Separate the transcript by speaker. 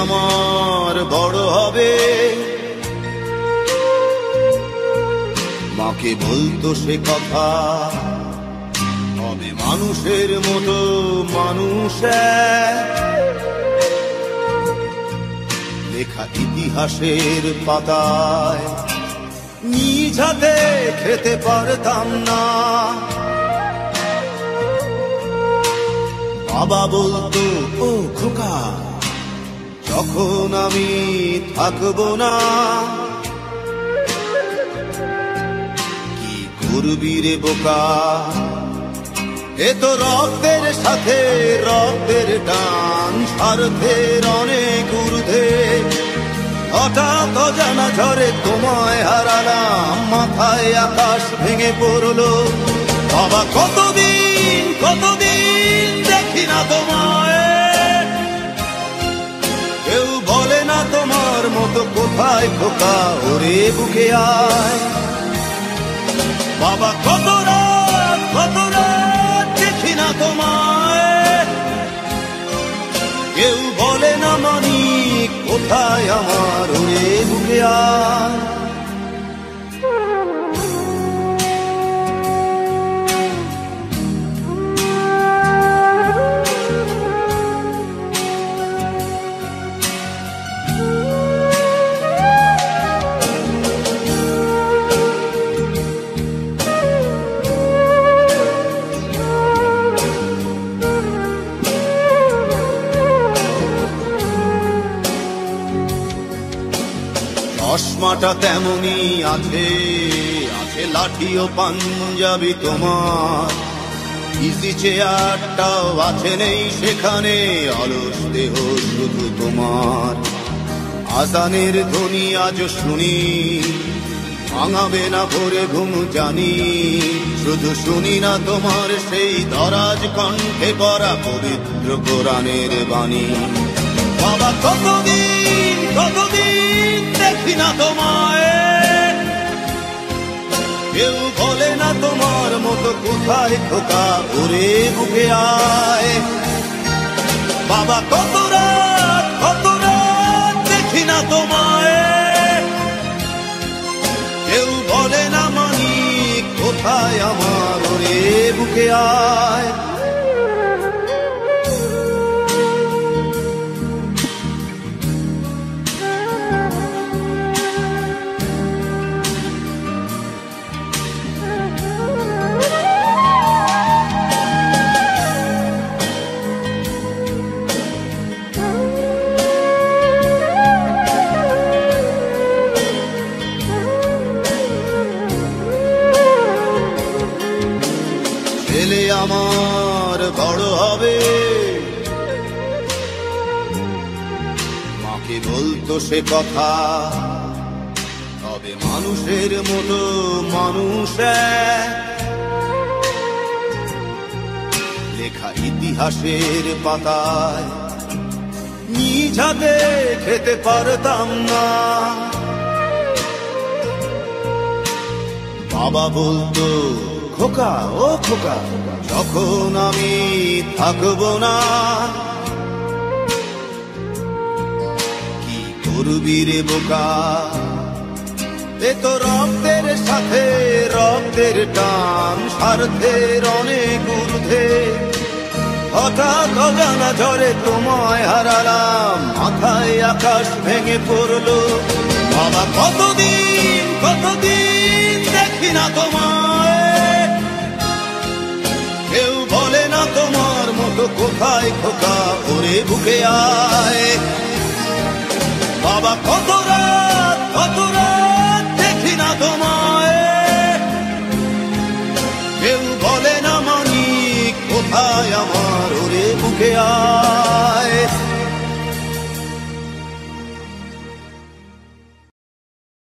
Speaker 1: আমার বড় হবে। মাকে বলতো সে কথা, হবে মানুষের মতো মানুষ। লেখা ইতিহাসের পাতায় নিজ হাতে খেতে পারতাম না। বাবা বলতো, ও খোকা, যখন আমি থাকবো না, কি করবি রে বোকা, এ তো রক্তের সাথে রক্তের টান, স্বার্থের অনেক ঊর্ধ্বে। হঠাৎ অজানা ঝড়ে তোমায় হারালাম, মাথায় আকাশ ভেঙে পড়লো। বাবা কতদিন কতদিন দেখি না তোমায়, কেউ বলে না তোমার মতো কোথায় খোকা, ওরে বুকে আয়। বাবা কত রাত দেখি না তোমায়, কেউ বলে না মানি কোথায় আমার, ওরে বুকে আয়। চশমাটা তেমনি আছে, আছে লাঠি ও পাঞ্জাবি তোমার। ইজি চেয়ারটাও আছে, নেই সেখানে অলস দেহ শুধু তোমার। আজানের ধ্বনি আজ শুনি, ভাঙাবে না ভোরে ঘুম জানি। শুধু শুনি না তোমার সেই দরাজ কণ্ঠে পড়া পবিত্র কোরআনের বাণী। বাবা কতদিন কতদিন দেখি না তোমায়, কেউ বলে না তোমার মতো কোথায় খোকা, ওরে বুকে আয়। বাবা কত রাত দেখি না তোমায়, কেউ বলে না মানি কোথায় আমার, ওরে বুকে আয়। ছেলে আমার বড় হবে, মাকে বলতো সে কথা, হবে মানুষের মতো মানুষ। লেখা ইতিহাসের পাতায় নিজ হাতে খেতে পারতাম না। বাবা বলতো, খোকা ও খোকা, যখন আমি থাকবো না, কি করবি রে বোকা, এ তো রক্তের সাথে রক্তের টান, স্বার্থের অনেক ঊর্ধ্বে। হঠাৎ অজানা ঝড়ে তোমায় হারালাম, মাথায় আকাশ ভেঙে পড়লো। বাবা কতদিন কতদিন দেখি না তোমায়, কেউ বলে না তোমার মতো কোথায় খোকা, ওরে বুকে আয়। বাবা কত রাত